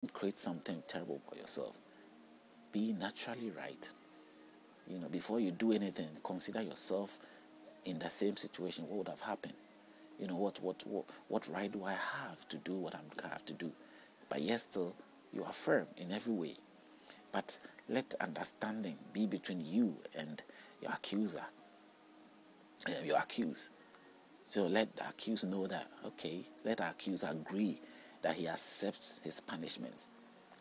create something terrible for yourself. Be naturally right. Before you do anything, consider yourself in the same situation. What would have happened? What right do I have to do what I have to do? But yet still, you are firm in every way. But let understanding be between you and your accuser, your accused. So let the accused know that, okay, let the accused agree that he accepts his punishments.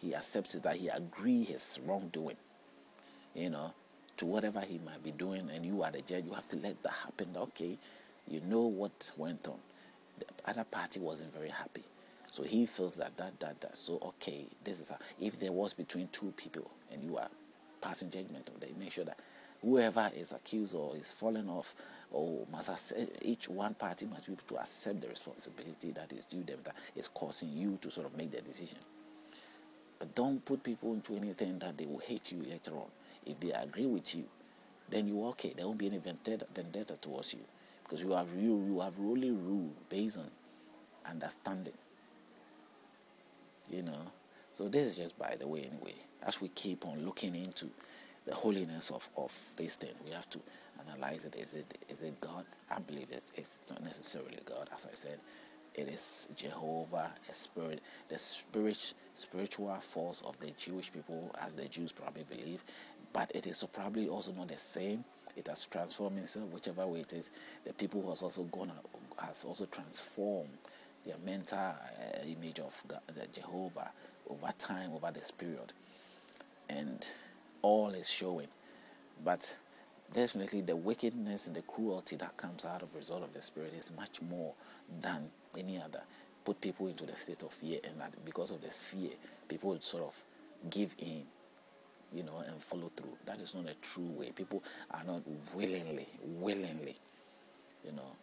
He accepts it, that he agrees his wrongdoing, to whatever he might be doing, and you are the judge. You have to let that happen. Okay, you know what went on. The other party wasn't very happy. So he feels that. So, okay, this is if there was between two people and you are passing judgment on them, make sure that whoever is accused or is falling off, or each one party must be able to accept the responsibility that is due them, that is causing you to sort of make the decision. But don't put people into anything that they will hate you later on. If they agree with you, then you're okay. There won't be any vendetta towards you, because you have only ruled based on understanding. So this is just by the way anyway. As we keep on looking into the holiness of this thing, we have to analyze it. Is it God? I believe it's not necessarily God. As I said, it is Jehovah, a spirit, the spiritual force of the Jewish people, as the Jews probably believe. But it is probably also not the same. It has transformed itself, whichever way it is. The people has also transformed their mental image of God, the Jehovah, over time, over this period, and all is showing. But definitely the wickedness and the cruelty that comes out of the result of the spirit is much more than any other. Put people into the state of fear, and that because of this fear, people would sort of give in, and follow through. That is not a true way. People are not willingly,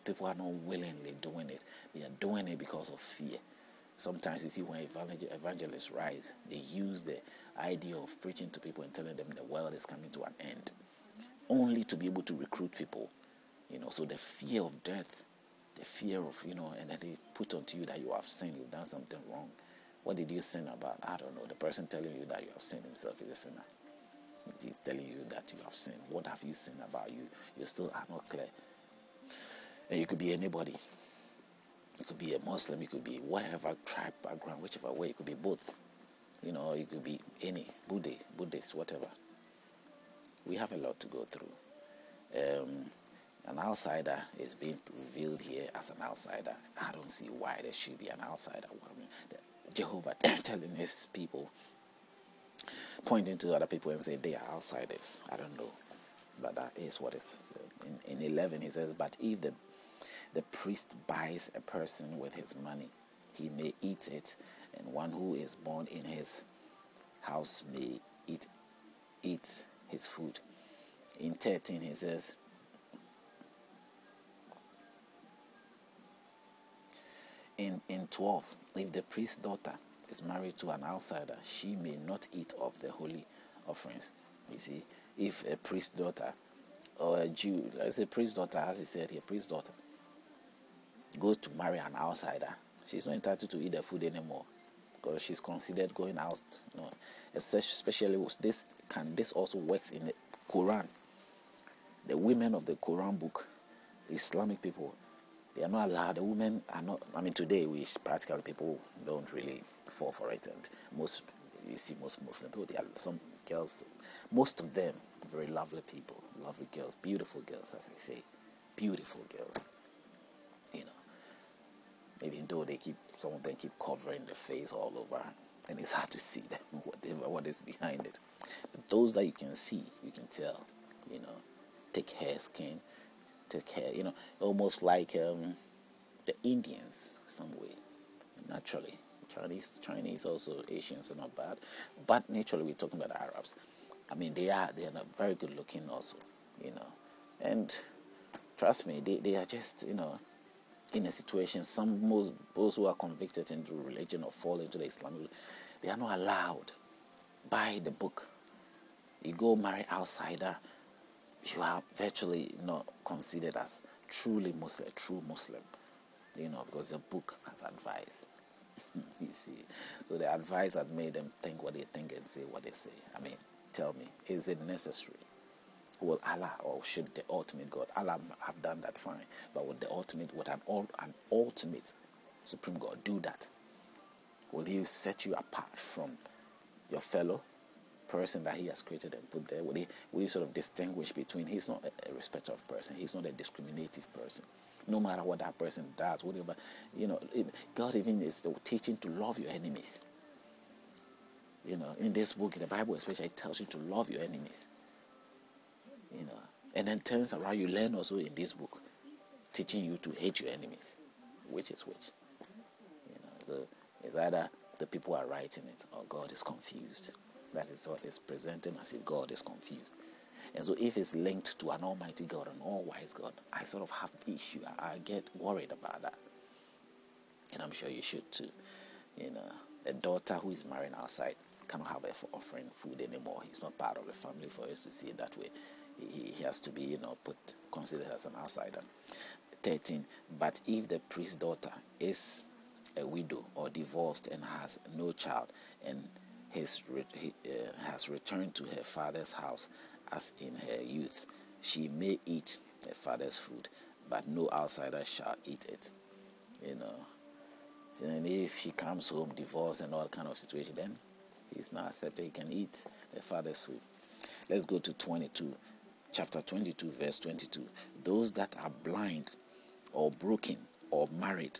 people are not willingly doing it. They are doing it because of fear. Sometimes you see when evangelists rise, they use the idea of preaching to people and telling them the world is coming to an end, only to be able to recruit people. So the fear of death, the fear of, and then they put onto you that you have sinned, you've done something wrong. What did you sin about? I don't know. The person telling you that you have sinned himself is a sinner. He's telling you that you have sinned. What have you sinned about? You still are not clear. And you could be anybody. You could be a Muslim. You could be whatever tribe, background, whichever way. You could be both. You could be any Buddhist, whatever. We have a lot to go through. An outsider is being revealed here as an outsider. I don't see why there should be an outsider. Jehovah telling his people, pointing to other people and say they are outsiders. I don't know, but that is what is. In 11 he says, but if the priest buys a person with his money, he may eat it, and one who is born in his house may eat his food. In 13 he says, in 12, if the priest's daughter is married to an outsider, she may not eat of the holy offerings. You see, if a priest's daughter or a Jew, let's say priest's daughter, as he said here, priest's daughter goes to marry an outsider, she's not entitled to eat the food anymore, because she's considered going out. Especially this also works in the Quran. The women of the Quran book, Islamic people, they are not allowed. The women are not. Today we practically people don't really fall for it, and most Muslims, there are some girls, most of them very lovely people, lovely girls, beautiful girls, as I say, beautiful girls. Even though some of them keep covering the face all over, and it's hard to see them, what is behind it. But those that you can see, you can tell, take hair, almost like the Indians, some way, naturally. Chinese also, Asians are not bad, but naturally we're talking about Arabs. They are not very good looking also, and trust me, they are just, in a situation, those who are convicted into religion or fall into the Islamic, they are not allowed by the book. You go marry outsider, you are virtually not considered as truly Muslim, true Muslim, because the book has advised. You see, so the advice had made them think what they think and say what they say. I mean, tell me, is it necessary? Will Allah, or should the ultimate God, Allah have done that fine, but would an ultimate supreme God do that? Will He set you apart from your fellow person that He has created and put there? Will He sort of distinguish between? He's not a respecter of person. He's not a discriminative person. No matter what that person does, whatever, God even is teaching to love your enemies. In this book, in the Bible especially, it tells you to love your enemies. And then turns around, you learn also in this book, teaching you to hate your enemies. Which is which? So it's either the people are writing it or God is confused. That is what is presenting as if God is confused. And so if it's linked to an almighty God, an all-wise God, I sort of have issue. I get worried about that. And I'm sure you should too. A daughter who is marrying outside cannot have a offering food anymore. He's not part of the family for us to see it that way. He has to be, considered as an outsider. 13. But if the priest's daughter is a widow or divorced and has no child and has returned to her father's house as in her youth, she may eat her father's food, but no outsider shall eat it. And if she comes home divorced and all kind of situation, then he's not accepted. He can eat her father's food. Let's go to 22, chapter 22, verse 22. Those that are blind or broken or married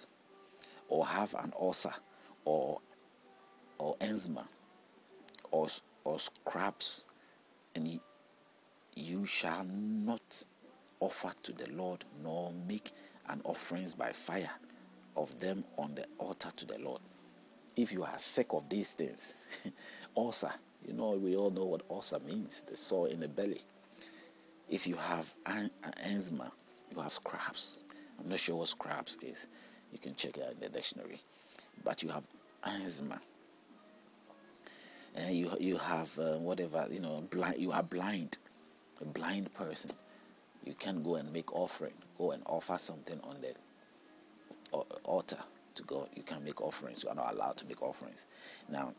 or have an ulcer or eczema or scrapes, and you shall not offer to the Lord, nor make an offerings by fire of them on the altar to the Lord. If you are sick of these things, ulcer, we all know what ulcer means, the sore in the belly. If you have eczema, you have scraps. I'm not sure what scraps is. You can check it out in the dictionary. But you have eczema. And you have blind. You are blind, a blind person. You can't go and make offering. Go and offer something on the altar to God. You can't make offerings. You are not allowed to make offerings. Now,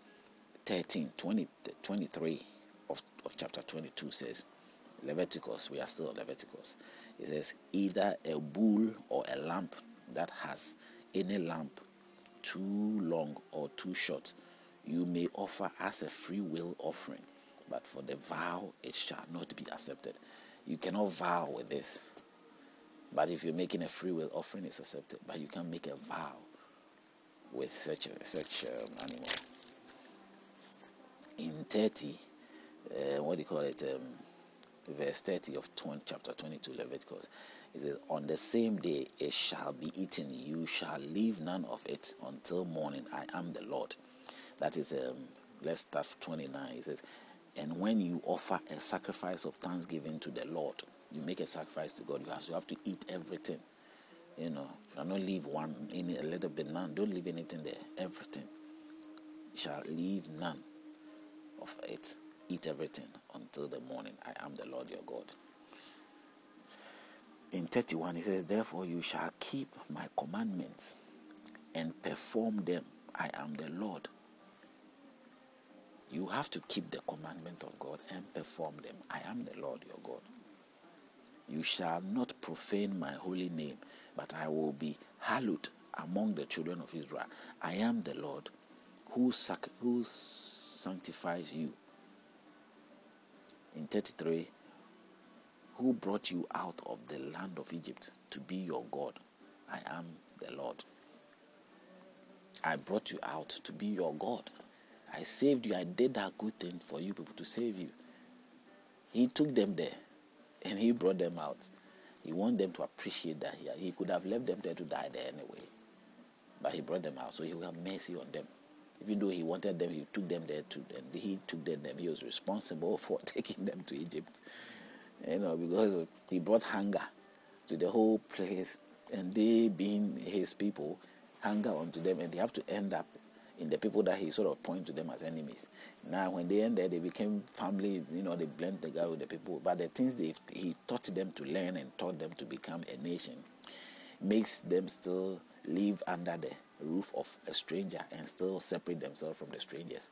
23 of chapter 22 says, Leviticus, we are still Leviticus. It says, either a bull or a lamp that has any lamp too long or too short, you may offer as a free will offering, but for the vow it shall not be accepted. You cannot vow with this. But if you're making a free will offering, it's accepted. But you can't make a vow with such animal. In 30, verse 30 of chapter 22 Leviticus, it says, on the same day it shall be eaten, you shall leave none of it until morning. I am the Lord. That is, let's start 29. It says, and when you offer a sacrifice of thanksgiving to the Lord, you make a sacrifice to God, you have to eat everything. You shall not leave one, a little bit, none. Don't leave anything there. Everything. You shall leave none of it. Eat everything until the morning. I am the Lord your God. In 31, it says, therefore you shall keep my commandments and perform them. I am the Lord. You have to keep the commandment of God and perform them. I am the Lord your God. You shall not profane my holy name, but I will be hallowed among the children of Israel. I am the Lord who sanctifies you. In 33, who brought you out of the land of Egypt to be your God. I am the Lord. I brought you out to be your God. I saved you. I did that good thing for you people to save you. He took them there and he brought them out. He wants them to appreciate that here. He could have left them there to die there anyway. But he brought them out, so he will have mercy on them. Even though he wanted them, he took them there too. And he took them. He was responsible for taking them to Egypt. Because he brought hunger to the whole place. And they, being his people, hunger onto them. And they have to end up in the people that he sort of point to them as enemies. Now, when they end there, they became family. They blend together with the people. But the things he taught them to learn and taught them to become a nation makes them still live under the roof of a stranger and still separate themselves from the strangers.